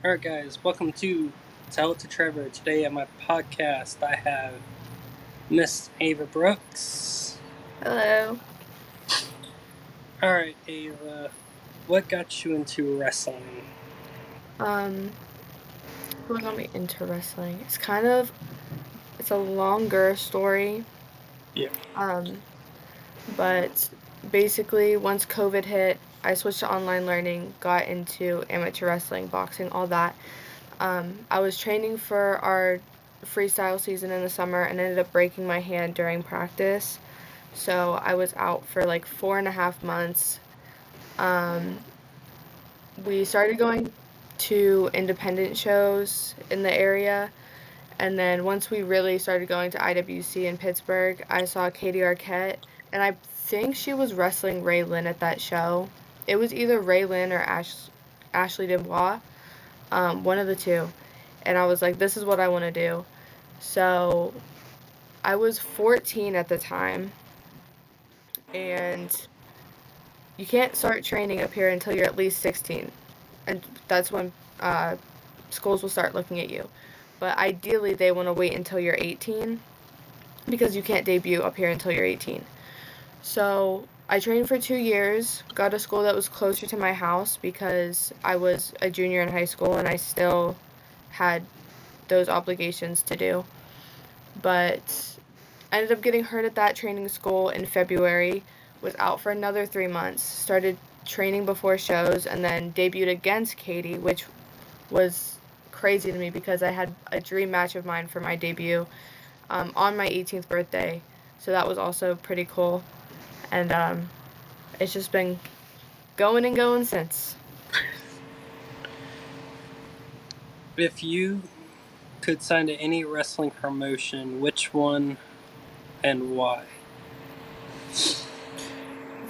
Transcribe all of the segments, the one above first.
Alright, guys, welcome to Tell It to Trevor. Today on my podcast, I have Miss Ava Brooks. Hello. Alright, Ava, what got you into wrestling? What got me into wrestling? It's a longer story. Yeah. But basically once COVID hit, I switched to online learning, got into amateur wrestling, boxing, all that. I was training for our freestyle season in the summer and ended up breaking my hand during practice. So I was out for like 4.5 months. We started going to independent shows in the area. And then once we really started going to IWC in Pittsburgh, I saw Katie Arquette, and I think she was wrestling Ray Lynn at that show. It was either Ray Lynn or Ashley Dubois, one of the two. And I was like, this is what I want to do. So I was 14 at the time, and you can't start training up here until you're at least 16. And that's when schools will start looking at you. But ideally, they want to wait until you're 18 because you can't debut up here until you're 18. So I trained for 2 years, got a school that was closer to my house because I was a junior in high school and I still had those obligations to do. But I ended up getting hurt at that training school in February, was out for another 3 months, started training before shows, and then debuted against Katie, which was crazy to me because I had a dream match of mine for my debut on my 18th birthday. So that was also pretty cool. And it's just been going and going since. If you could sign to any wrestling promotion, which one and why? This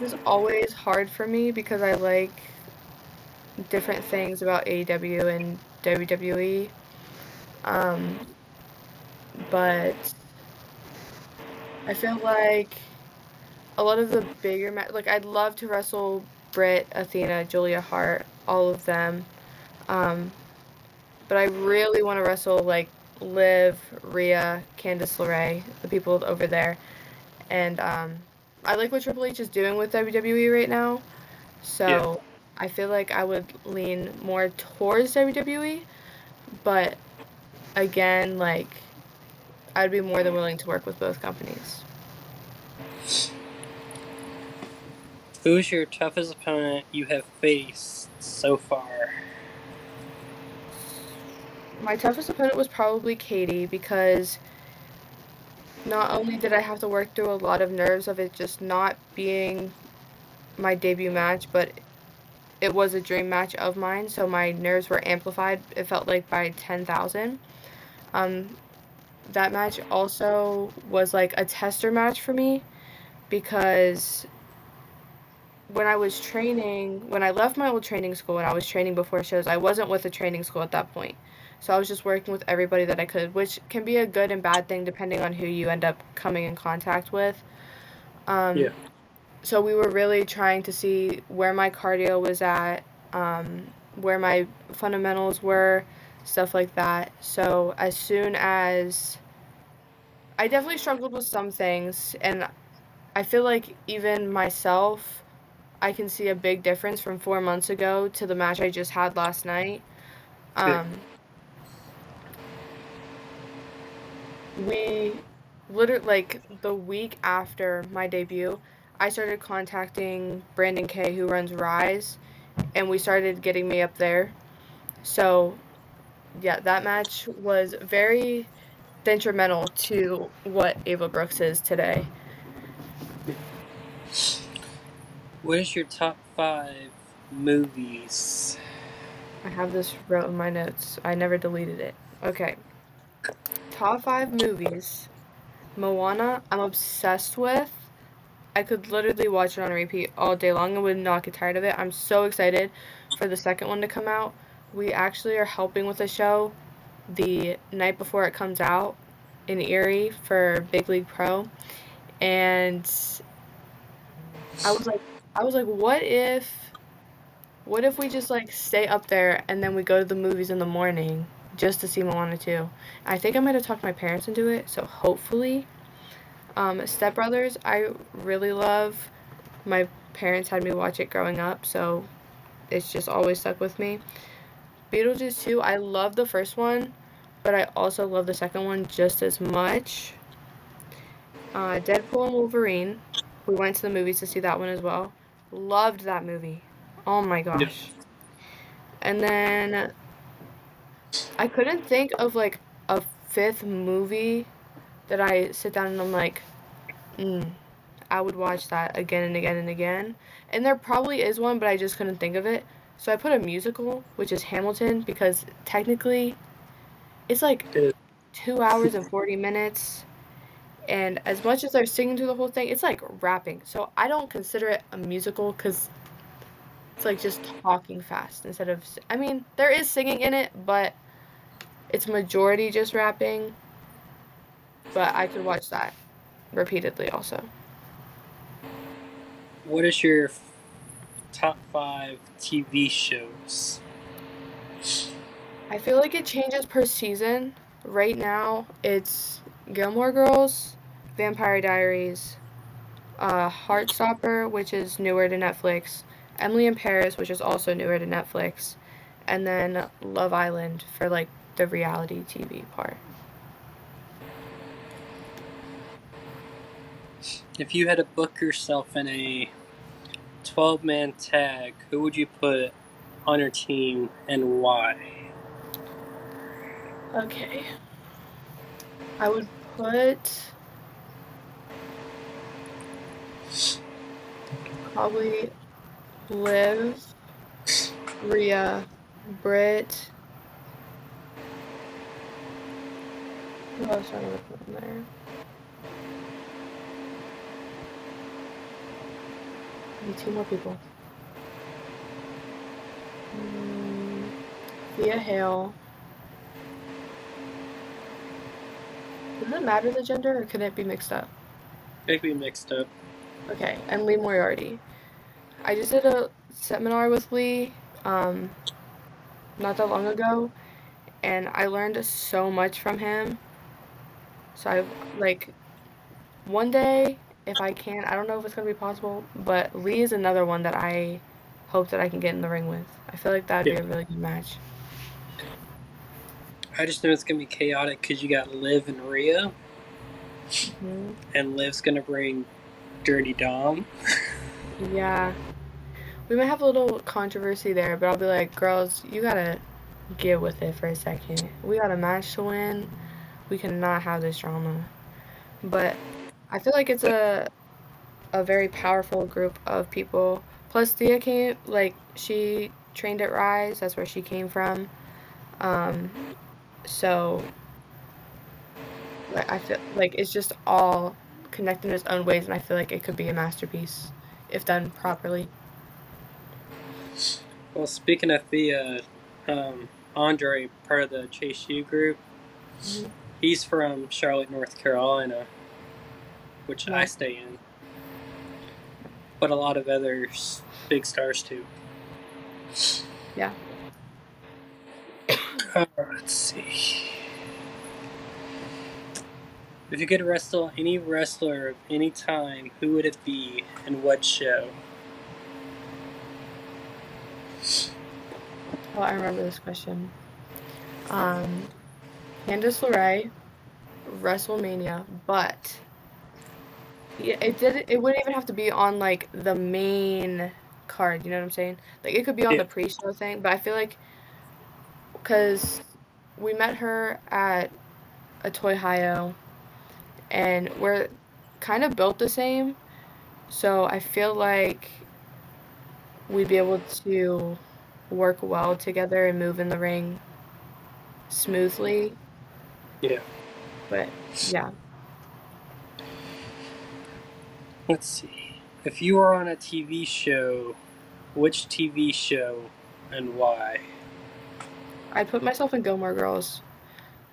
is always hard for me because I like different things about AEW and WWE. But I feel like a lot of the bigger like I'd love to wrestle Britt, Athena, Julia Hart, all of them. Um, but I really want to wrestle like Liv, Rhea, Candice LeRae, the people over there. And I like what Triple H is doing with WWE right now. Yeah. So I feel like I would lean more towards WWE. But again, like I'd be more than willing to work with both companies. Who's your toughest opponent you have faced so far? My toughest opponent was probably Katie because not only did I have to work through a lot of nerves of it just not being my debut match, but it was a dream match of mine, so my nerves were amplified, it felt like by 10,000. Um, that match also was like a tester match for me because when I left my old training school and I was training before shows, I wasn't with a training school at that point. So I was just working with everybody that I could, which can be a good and bad thing depending on who you end up coming in contact with. Yeah. So we were really trying to see where my cardio was at, where my fundamentals were, stuff like that. So as soon as I definitely struggled with some things, and I feel like even myself, I can see a big difference from 4 months ago to the match I just had last night. Yeah. Um, we literally, like, the week after my debut, I started contacting Brandon Kay, who runs Rise, and we started getting me up there. So, yeah, that match was very detrimental to what Ava Brooks is today. What is your top 5 movies? I have this wrote in my notes. I never deleted it. Okay. Top 5 movies. Moana, I'm obsessed with. I could literally watch it on repeat all day long and would not get tired of it. I'm so excited for the second one to come out. We actually are helping with a show the night before it comes out in Erie for Big League Pro. And I was like, what if What if we just like stay up there and then we go to the movies in the morning just to see Moana 2? I think I might have talked my parents into it, so hopefully. Step Brothers, I really love. My parents had me watch it growing up, so it's just always stuck with me. Beetlejuice 2, I love the first one, but I also love the second one just as much. Deadpool and Wolverine, we went to the movies to see that one as well. Loved that movie. Oh my Yep. gosh. And then I couldn't think of like a fifth movie that I sit down and I'm like, mm, I would watch that again and again and again. And there probably is one, but I just couldn't think of it. So I put a musical, which is Hamilton, because technically it's like It 2 hours and 40 minutes. And as much as they're singing through the whole thing, it's like rapping. So I don't consider it a musical because it's like just talking fast instead of. I mean, there is singing in it, but it's majority just rapping. But I could watch that repeatedly also. What is your top 5 TV shows? I feel like it changes per season. Right now, it's Gilmore Girls, Vampire Diaries, Heartstopper, which is newer to Netflix, Emily in Paris, which is also newer to Netflix, and then Love Island for like the reality TV part. If you had to book yourself in a 12-man tag, who would you put on your team and why? Okay. I would put probably Liv, Rhea, Britt. Who else do I want to put in there? Maybe two more people. Thea Hale. Does it matter the gender or can it be mixed up? It could be mixed up. Okay, and Lee Moriarty. I just did a seminar with Lee not that long ago, and I learned so much from him. So I like one day, if I can, I don't know if it's gonna be possible, but Lee is another one that I hope that I can get in the ring with. I feel like that'd Yeah. be a really good match. I just know it's going to be chaotic because you got Liv and Rhea, and Liv's going to bring Dirty Dom. Yeah, we might have a little controversy there, but I'll be like, girls, you gotta get with it for a second. We got a match to win. We cannot have this drama. But I feel like it's a very powerful group of people. Plus, Thea came like she trained at Rise. That's where she came from. Um, so like, I feel like it's just all connected in its own ways, and I feel like it could be a masterpiece if done properly. Well, speaking of Thea, Andre, part of the Chase U group, he's from Charlotte, North Carolina, which I stay in. But a lot of others, big stars too. Yeah. Let's see. If you could wrestle any wrestler of any time, who would it be and what show? Oh, I remember this question. Candice LeRae, WrestleMania, but yeah, it wouldn't even have to be on like the main card. You know what I'm saying? Like it could be on the pre-show thing, but I feel like because we met her at a Toy Hio, and we're kind of built the same, so I feel like we'd be able to work well together and move in the ring smoothly. Yeah. But yeah. Let's see. If you were on a TV show, which TV show and why? I'd put myself in Gilmore Girls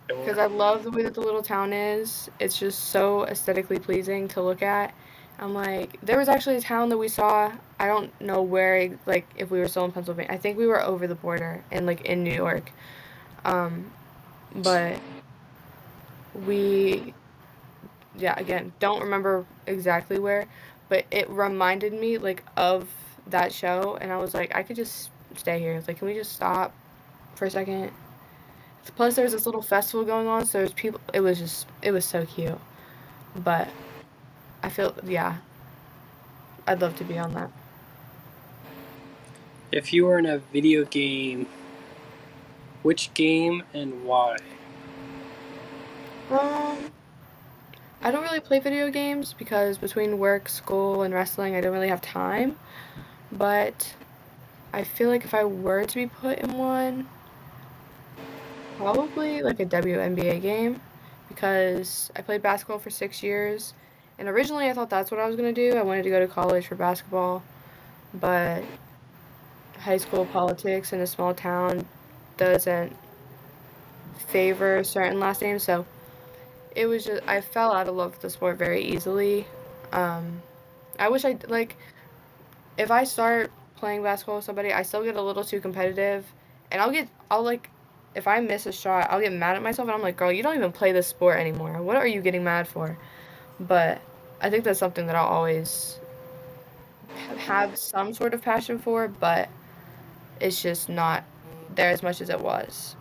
because I love the way that the little town is. It's just so aesthetically pleasing to look at. I'm like, there was actually a town that we saw. I don't know where, like, if we were still in Pennsylvania. I think we were over the border and, like, in New York. But we, yeah, again, don't remember exactly where, but it reminded me, like, of that show. And I was like, I could just stay here. Like, can we just stop for a second? Plus, there was this little festival going on, so there's people. It was so cute. But I feel, yeah, I'd love to be on that. If you were in a video game, which game and why? Um, I don't really play video games because between work, school, and wrestling, I don't really have time. But I feel like if I were to be put in one, probably like a WNBA game because I played basketball for 6 years. And originally I thought that's what I was going to do. I wanted to go to college for basketball, but high school politics in a small town doesn't favor certain last names. So it was just, I fell out of love with the sport very easily. Um, I wish I, like, if I start playing basketball with somebody, I still get a little too competitive, and I'll like, if I miss a shot, I'll get mad at myself, and I'm like, girl, you don't even play this sport anymore. What are you getting mad for? But I think that's something that I'll always have some sort of passion for, but it's just not there as much as it was.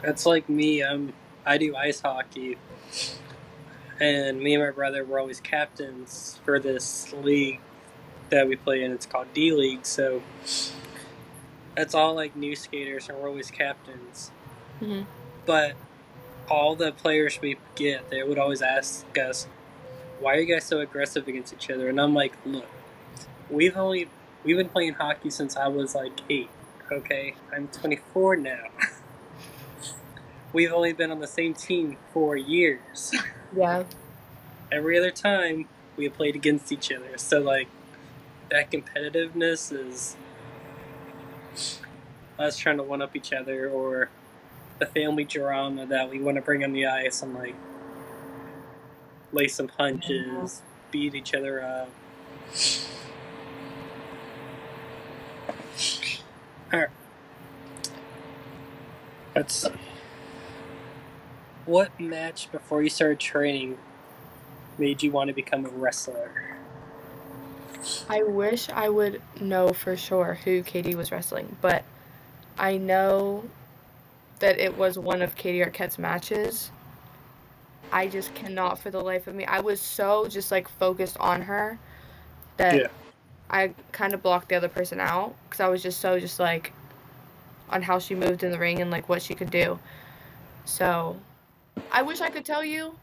That's like me. I do ice hockey, and me and my brother were always captains for this league that we play in. It's called D League. So that's all like new skaters, and we're always captains. Hmm. But all the players we get, they would always ask us, "Why are you guys so aggressive against each other?" And I'm like, "Look, we've been playing hockey since I was like 8. Okay, I'm 24 now. We've only been on the same team for years. Yeah. Every other time we have played against each other. So like that competitiveness is us trying to one up each other, or the family drama that we want to bring on the ice and like lay some punches, beat each other up." All right, let's see. What match before you started training made you want to become a wrestler? I wish I would know for sure who Katie was wrestling, but I know that it was one of Katie Arquette's matches. I just cannot for the life of me. I was so just like focused on her that Yeah. I kind of blocked the other person out because I was just so just like on how she moved in the ring and like what she could do. So I wish I could tell you,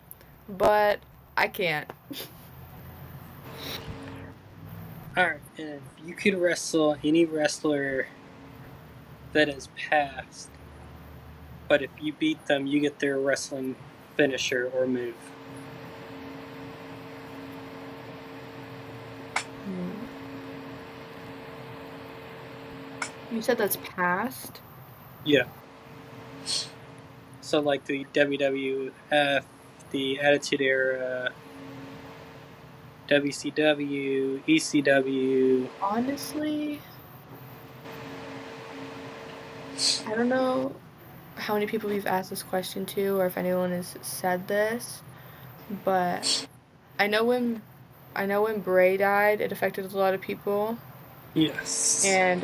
but I can't. All right, and if you could wrestle any wrestler that has passed, but if you beat them, you get their wrestling finisher or move. You said that's past? Yeah. So like the WWF, the Attitude Era, WCW, ECW. Honestly, I don't know how many people we've asked this question to or if anyone has said this, but I know when I know when Bray died, it affected a lot of people. Yes. And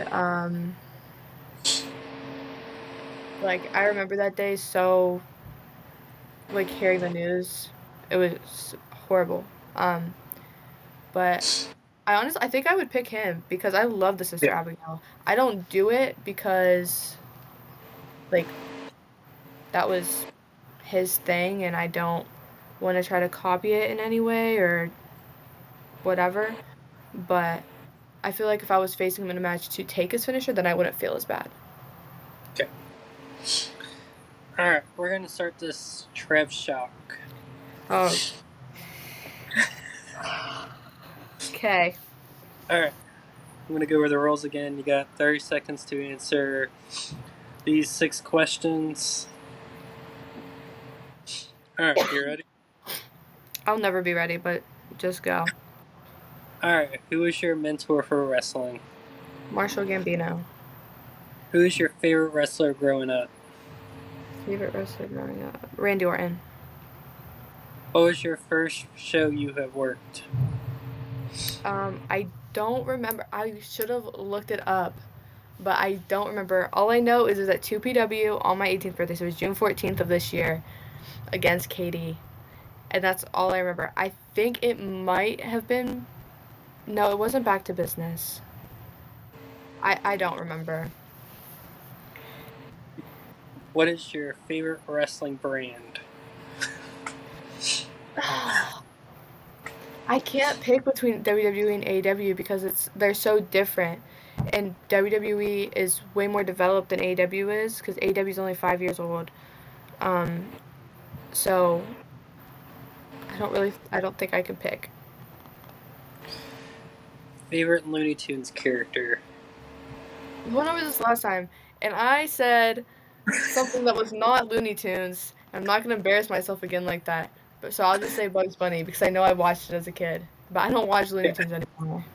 like I remember that day so like hearing the news, it was horrible. Um but I think I would pick him because I love the Sister Yeah. Abigail. I don't do it because like that was his thing and I don't want to try to copy it in any way or whatever. But I feel like if I was facing him in a match to take his finisher, then I wouldn't feel as bad. Okay. All right, we're gonna start this Trev shock. Oh. Okay. All right, I'm gonna go over the rules again. You got 30 seconds to answer these 6 questions. All right, you ready? I'll never be ready, but just go. Alright, who was your mentor for wrestling? Marshall Gambino. Who is your favorite wrestler growing up? Favorite wrestler growing up? Randy Orton. What was your first show you have worked? I don't remember. I should have looked it up, but I don't remember. All I know is at 2PW on my 18th birthday, so it was June 14th of this year, against Katie. And that's all I remember. I think it might have been. No, it wasn't Back to Business. I don't remember. What is your favorite wrestling brand? I can't pick between WWE and AEW because they're so different. And WWE is way more developed than AEW is because AEW is only 5 years old. Um, so I don't think I can pick. Favorite Looney Tunes character? We went over this last time, and I said something that was not Looney Tunes. I'm not gonna embarrass myself again like that. But so I'll just say Bugs Bunny because I know I watched it as a kid, but I don't watch Looney Tunes anymore.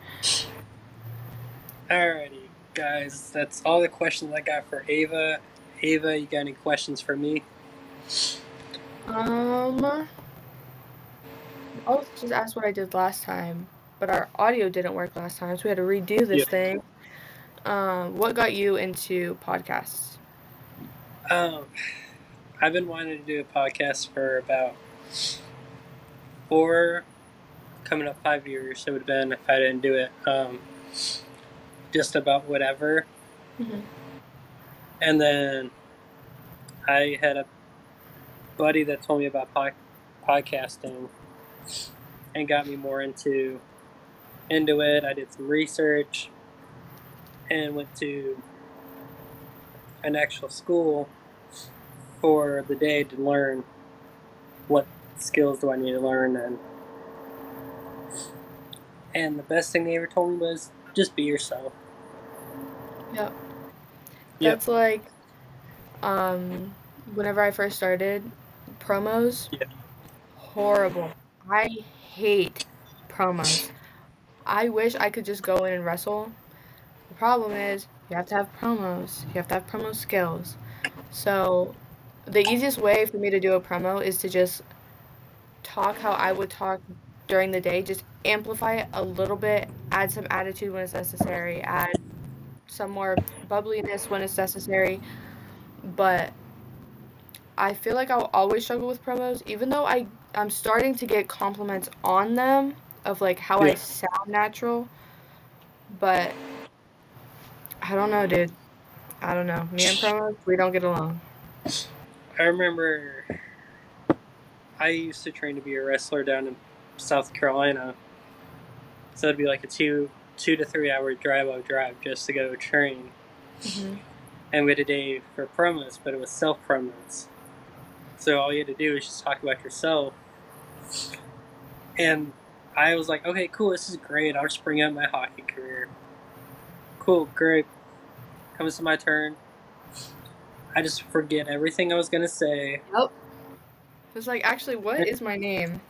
Alrighty, guys, that's all the questions I got for Ava. Ava, you got any questions for me? I'll just ask what I did last time, but our audio didn't work last time, so we had to redo this thing. What got you into podcasts? I've been wanting to do a podcast for about 4, coming up 5 years. It would have been if I didn't do it. Just about whatever. Mm-hmm. And then I had a buddy that told me about podcasting and got me more into it. I did some research and went to an actual school for the day to learn what skills do I need to learn. And the best thing they ever told me was just be yourself. Yep. That's like whenever I first started promos. Yep. Horrible. I hate promos. I wish I could just go in and wrestle. The problem is you have to have promos. You have to have promo skills. So the easiest way for me to do a promo is to just talk how I would talk during the day. Just amplify it a little bit, add some attitude when it's necessary, add some more bubbliness when it's necessary. But I feel like I'll always struggle with promos, even though I'm starting to get compliments on them of like how I sound natural. But I don't know, dude. I don't know. Me and promos, we don't get along. I remember I used to train to be a wrestler down in South Carolina. So it'd be like a 2 to 3 hour drive I would drive just to go train. Mm-hmm. And we had a day for promos, but it was self promos. So all you had to do was just talk about yourself. And I was like, okay, cool, this is great. I'll just bring up my hockey career. Cool, great. Comes to my turn. I just forget everything I was going to say. Yep. It's like, actually, what is my name?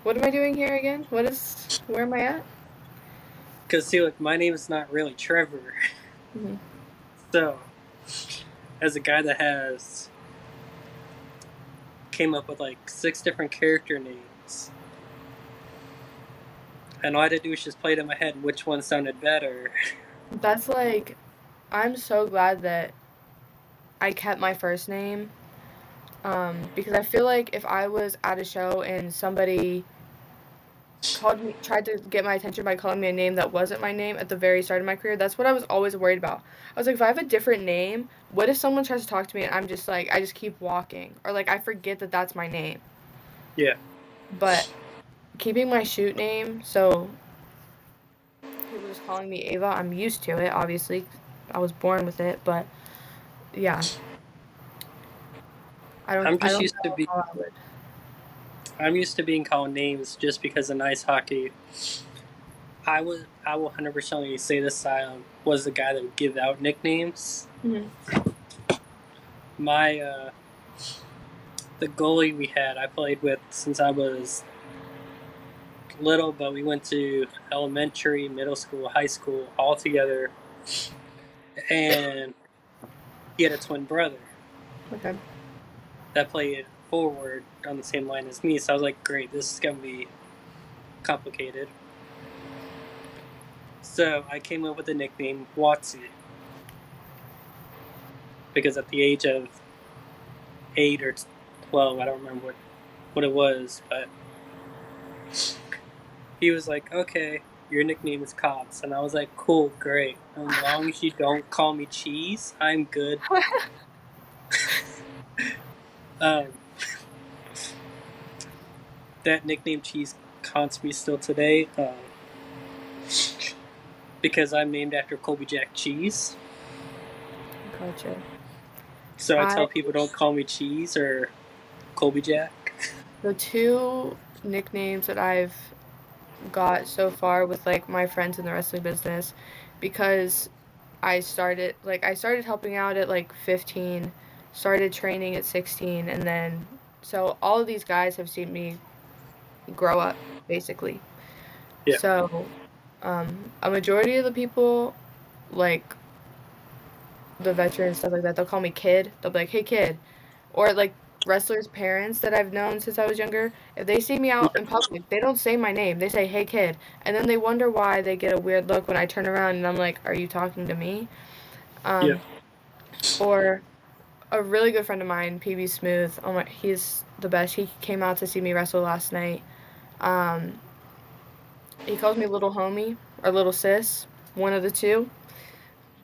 What am I doing here again? Where am I at? Because, see, like, my name is not really Trevor. Mm-hmm. So, as a guy that came up with like 6 different character names, and all I had to do was just play it in my head which one sounded better. That's like, I'm so glad that I kept my first name, because I feel like if I was at a show and somebody tried to get my attention by calling me a name that wasn't my name at the very start of my career, that's what I was always worried about. I was like, if I have a different name, what if someone tries to talk to me and I'm just like, I just keep walking, or like I forget that that's my name. Yeah. But keeping my shoot name, so people just calling me Ava, I'm used to it, obviously. I was born with it, but yeah. I'm used to being called names just because of ice hockey. I will 100% say this was the guy that would give out nicknames. Mm-hmm. The goalie we had, I played with since I was little, but we went to elementary, middle school, high school all together, and he had a twin brother Okay. that played forward on the same line as me. So I was like, great, this is gonna be complicated. So I came up with the nickname Watsy because at the age of 8 or 12, I don't remember what it was, but he was like, okay, your nickname is Cops. And I was like, cool, great. As long as you don't call me Cheese, I'm good. um, that nickname Cheese haunts me still today because I'm named after Colby Jack Cheese. Gotcha. So I I tell people don't call me Cheese or Colby Jack. The two nicknames that I've got so far with like my friends in the wrestling business, because I started helping out at like 15, started training at 16, and then so all of these guys have seen me grow up basically. Yeah. So a majority of the people, like the veterans, stuff like that, they'll call me kid. They'll be like, hey kid. Or like wrestlers' parents that I've known since I was younger, if they see me out in public, they don't say my name. They say, hey kid. And then they wonder why they get a weird look when I turn around and I'm like, are you talking to me? Yeah. Or a really good friend of mine, PB Smooth. Oh my, he's the best. He came out to see me wrestle last night. Um, he calls me little homie or little sis, one of the two.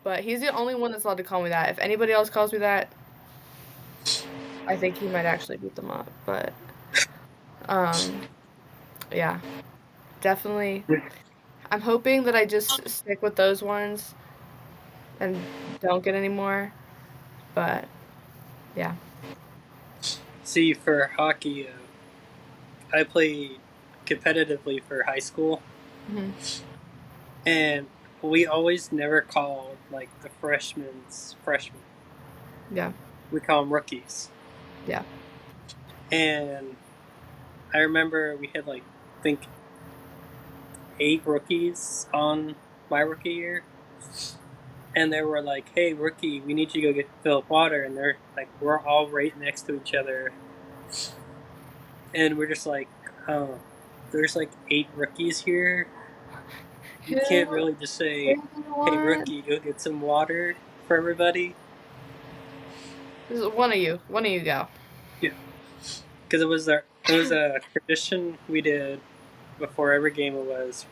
But he's the only one that's allowed to call me that. If anybody else calls me that, I think he might actually beat them up. But um, yeah, definitely. I'm hoping that I just stick with those ones and don't get any more. But yeah. See, for hockey, I played competitively for high school, Hmm. and we always never called like the freshmen. Yeah. We call them rookies. Yeah. And I remember we had like I think 8 rookies on my rookie year, and they were like, "Hey, rookie, we need you to go fill up water," and they're like, we're all right next to each other, and we're just like, "Oh, there's like 8 rookies here. You can't Who really just say, is hey, one? rookie, go get some water for everybody.'" One of you. One of you go. Yeah, because it was a tradition we did before every game. It was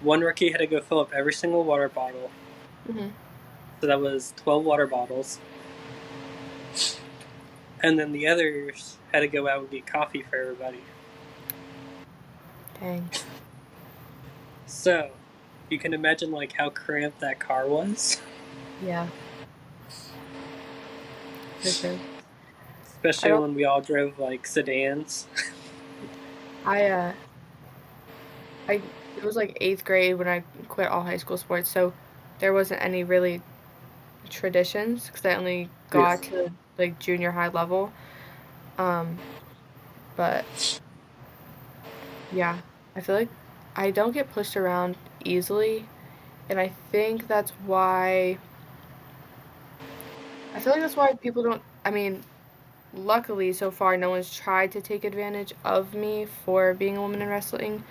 one rookie had to go fill up every single water bottle. Hmm. So that was 12 water bottles. And then the others had to go out and get coffee for everybody. Dang. So you can imagine like how cramped that car was. Yeah. For sure. I Especially don't. when we all drove like sedans. I I it was like 8th grade when I quit all high school sports, so there wasn't any really traditions because I only Yeah. got to like junior high level. Um, but yeah, I feel like I don't get pushed around easily, and I feel like that's why people don't. I mean, luckily so far, no one's tried to take advantage of me for being a woman in wrestling,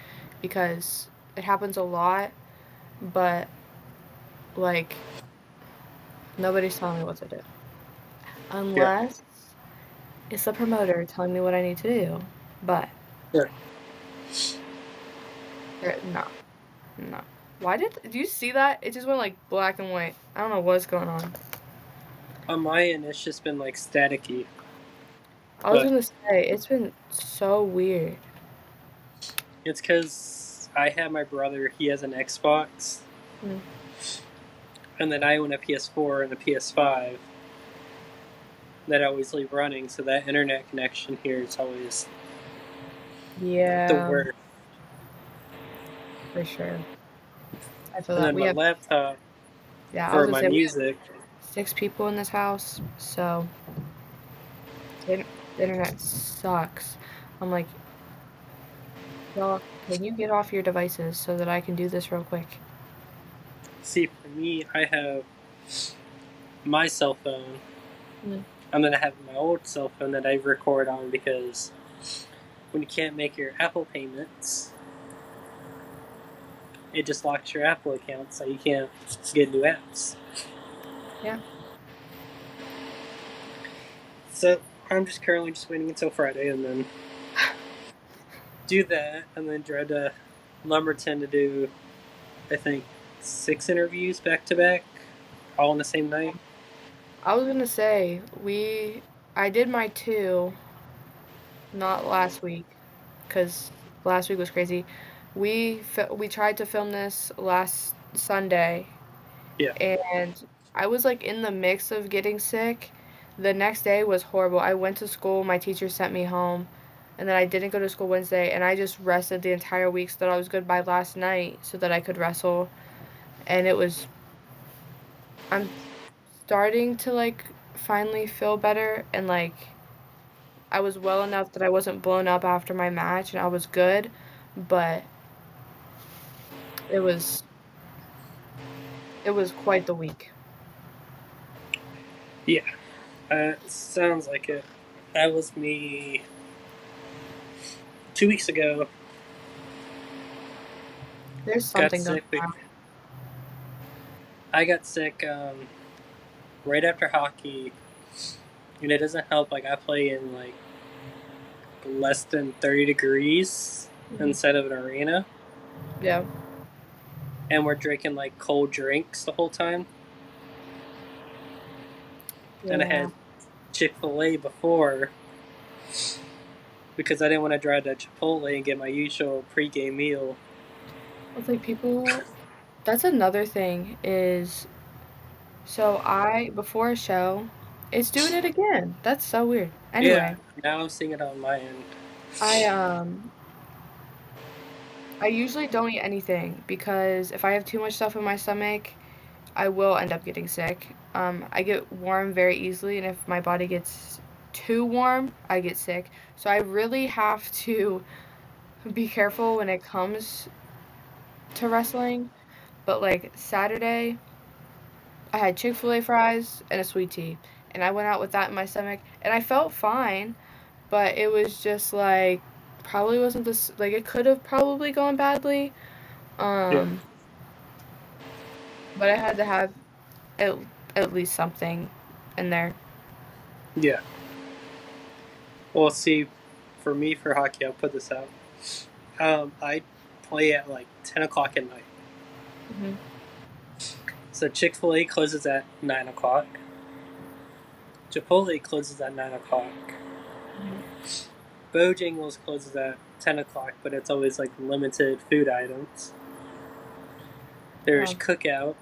because it happens a lot, but like nobody's telling me what to do Yeah. unless it's the promoter telling me what I need to do. But Yeah. no, no. Why do you see that? It just went like black and white. I don't know what's going on. On my end, it's just been like staticky. I was But gonna say it's been so weird. it's because I have my brother, he has an Xbox. Mm. And then I own a PS4 and a PS5 that I always leave running. So that internet connection here is always the Yeah, worst. for sure. I feel And that then we my have. laptop Yeah, I was for gonna my say we have music. 6 people in this house, so the internet sucks. I'm like, Y'all, can you get off your devices so that I can do this real quick? See, for me, I have my cell phone. Mm. I'm gonna have my old cell phone that I record on because when you can't make your Apple payments, it just locks your Apple account, so you can't get new apps. Yeah. So I'm just currently just waiting until Friday and then do that, and then drive to Lumberton to do, I think, 6 interviews back to back, all on the same night. I was gonna say, I did my 2, not last week, because last week was crazy. We tried to film this last Sunday, Yeah, and I was like in the mix of getting sick. The next day was horrible. I went to school, my teacher sent me home, and then I didn't go to school Wednesday, and I just rested the entire week so that I was good by last night so that I could wrestle. And I'm starting to like finally feel better, and like I was well enough that I wasn't blown up after my match and I was good, but it was it was quite the week. yeah, sounds like it. That was me 2 weeks ago. There's Got something going sick. on. I got sick right after hockey, and it doesn't help. Like I play in like less than 30 degrees Mhm. inside of an arena, Yeah. and we're drinking like cold drinks the whole time. And I Yeah. had Chick-fil-A before because I didn't want to drive to Chipotle and get my usual pregame meal. It's like people that's another thing is so I before a show, it's doing it again. That's so weird. Yeah, Anyway, now I'm seeing it on my end. I um I usually don't eat anything because if I have too much stuff in my stomach, I will end up getting sick. I get warm very easily, and if my body gets too warm, I get sick. So I really have to be careful when it comes to wrestling. But like Saturday, I had Chick-fil-A fries and a sweet tea, and I went out with that in my stomach, and I felt fine, but it was just like probably wasn't this like it could have probably gone badly. Yeah, Um, but I had to have at, at least something in there. yeah. Well, see, for me for hockey, I'll put this out. I play at like 10 o'clock at night. Hmm. So Chick-fil-A closes at 9 o'clock. Chipotle closes at 9 o'clock. Bojangles closes at 10 o'clock, but it's always like limited food items. There's Yeah. Cookout,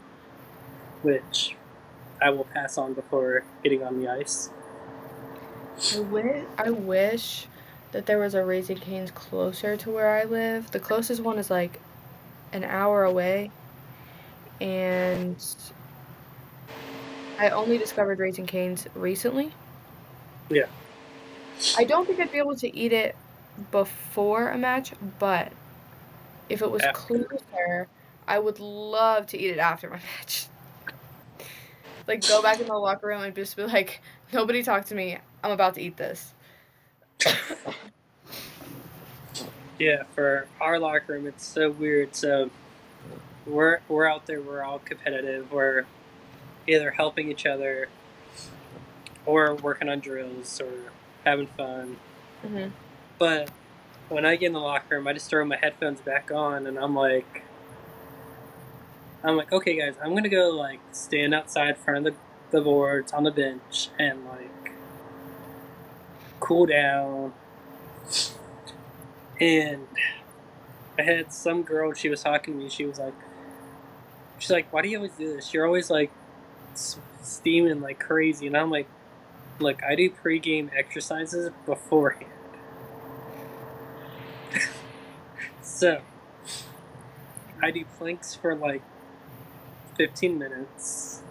which I will pass on before getting on the ice. I wish that there was a Raising Cane's closer to where I live. The closest one is like an hour away, and I only discovered Raising Cane's recently. Yeah, I don't think I'd be able to eat it before a match, but if it was after. closer, I would love to eat it after my match. Like go back in the locker room and just be like, nobody talk to me. I'm about to eat this. Yeah, for our locker room, it's so weird. So we're out there. We're all competitive. We're either helping each other or working on drills or having fun. Hmm. But when I get in the locker room, I just throw my headphones back on, and I'm like, okay, guys, I'm gonna go like stand outside in front of the boards on the bench and like cool down. And I had some girl, she was talking to me. She's like, why do you always do this? You're always like steaming like crazy, and I'm like, look, I do pregame exercises beforehand. So I do planks for like 15 minutes.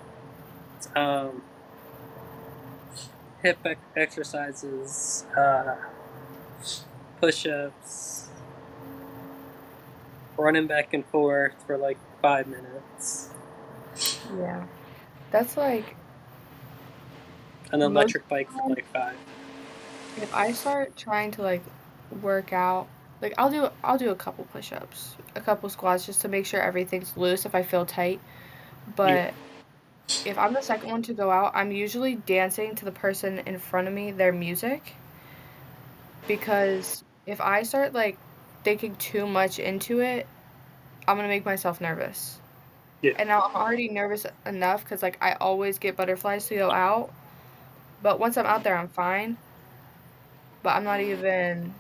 Um, hip exercises, push-ups, running back and forth for like 5 minutes. Yeah. That's like An most electric bike for time, like 5. if I start trying to like work out, like I'll do a couple push-ups, a couple squats just to make sure everything's loose if I feel tight. Yeah. But if I'm the second one to go out, I'm usually dancing to the person in front of me, their music, because if I start like thinking too much into it, I'm gonna make myself nervous. Yeah. And now I'm already nervous enough because like I always get butterflies to go out. But once I'm out there, I'm fine. But I'm not even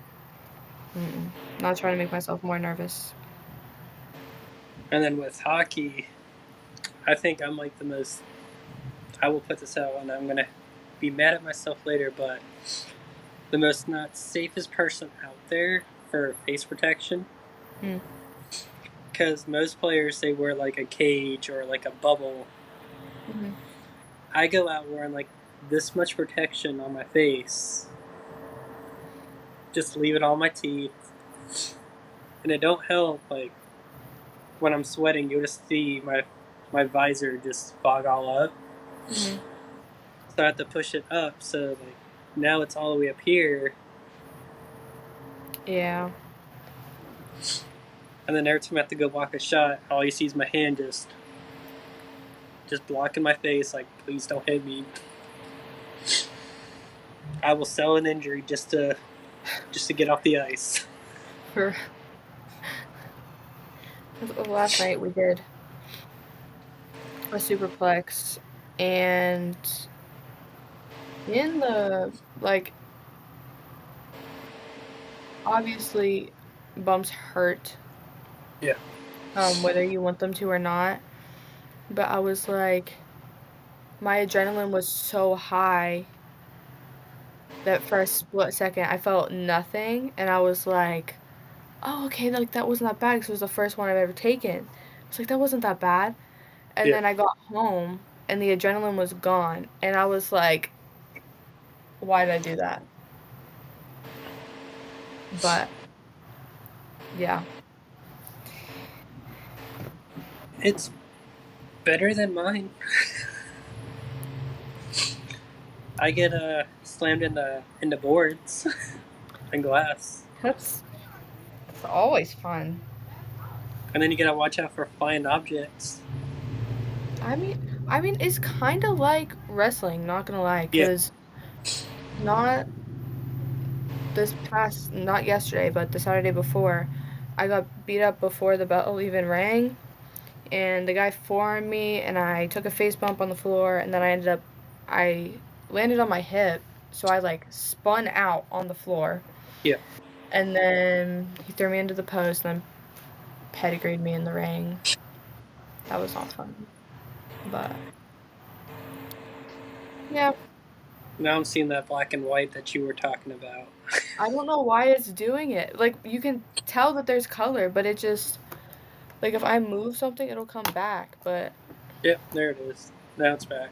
not trying to make myself more nervous. And then with hockey, I think I'm like the most. I will put this out and I'm gonna be mad at myself later, but the most not safest person out there for face protection. Mm. Because most players they wear like a cage or like a bubble. Mm-hmm. I go out wearing like this much protection on my face, just leave it on my teeth, and it don't help. Like when I'm sweating, you'll just see my visor just fog all up. Mm-hmm. So I have to push it up. So like now it's all the way up here, Yeah. and then every time I have to go block a shot, all you see is my hand just blocking my face. Like please don't hit me. I will sell an injury just to get off the ice. For last night we did a superplex, and in the like obviously bumps hurt. Yeah. Whether you want them to or not. But I was like, my adrenaline was so high that for a split second I felt nothing, and I was like, oh, okay, like that wasn't that bad because it was the first one I've ever taken. It's like that wasn't that bad. And Yeah. then I got home and the adrenaline was gone, and I was like, why did I do that? But yeah. It's better than mine. I get slammed in the boards and glass, It's always fun. and then you gotta watch out for flying objects. I mean, it's kind of like wrestling, not gonna lie, Yeah. because not not yesterday, but the Saturday before, I got beat up before the bell even rang, and the guy forearmed me, and I took a face bump on the floor, and then I landed on my hip, so I like spun out on the floor, Yeah. and then he threw me into the post, and then pedigreed me in the ring. That was not fun, but yeah, Now I'm seeing that black and white that you were talking about. I don't know why it's doing it. Like you can tell that there's color, but it just like if I move something, it'll come back, but Yep, there it is. Now it's back.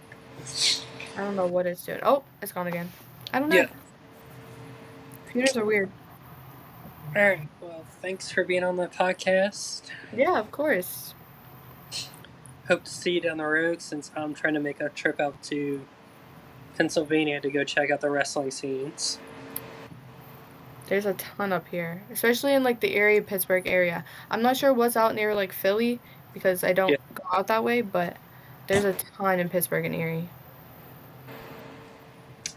I don't know what it's doing. Oh, it's gone again. I don't know. Yeah. Computers are weird. All right. Well, thanks for being on the podcast. Yeah, of course. Hope to see you down the road since I'm trying to make a trip out to Pennsylvania to go check out the wrestling scenes. There's a ton up here, especially in like the Erie, Pittsburgh area. I'm not sure what's out near like Philly because I don't Yeah. go out that way, but there's a ton in Pittsburgh and Erie.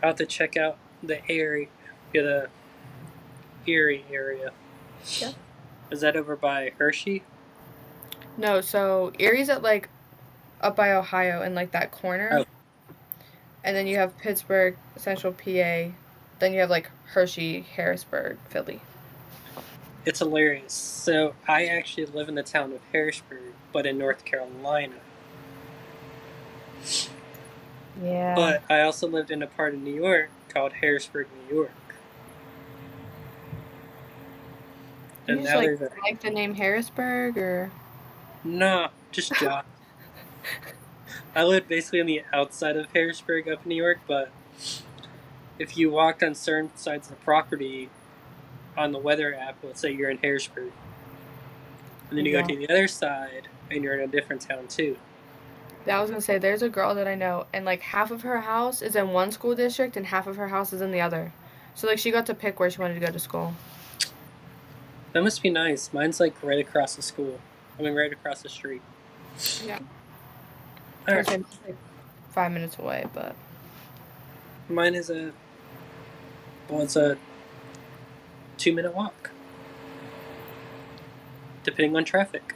I'll have to check out the Erie, the Erie area. Yeah. Is that over by Hershey? No, so Erie's at like up by Ohio in like that corner. Oh. And then you have Pittsburgh, Central PA. Then you have like Hershey, Harrisburg, Philly. It's hilarious. So I actually live in the town of Harrisburg, but in North Carolina. Yeah. But I also lived in a part of New York called Harrisburg, New York. You And just now like there's like the name Harrisburg or no, just Josh. I lived basically on the outside of Harrisburg up in New York, but if you walked on certain sides of the property on the weather app, let's say you're in Harrisburg. And then you go to the other side, and you're in a different town too. Yeah, I was gonna say there's a girl that I know, and like half of her house is in one school district, and half of her house is in the other. So like she got to pick where she wanted to go to school. That must be nice. Mine's like right across the school. I mean, right across the street. Yeah. All It's right. like 5 minutes away, but Mine is it's a 2-minute walk, depending on traffic.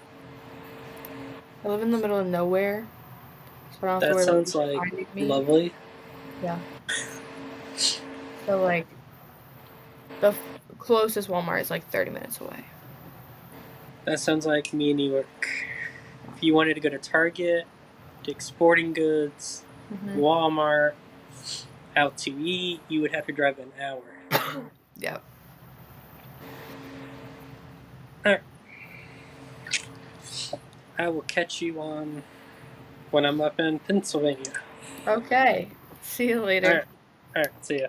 I live in the middle of nowhere, so I don't have to That worry about sounds people like finding me. lovely. Yeah. So like the closest Walmart is like 30 minutes away. That sounds like me in New York. If you wanted to go to Target, Dick's Sporting Goods, Walmart, out to eat, you would have to drive an hour. Yep. All right. I will catch you on when I'm up in Pennsylvania. Okay. See you later. All right. See ya.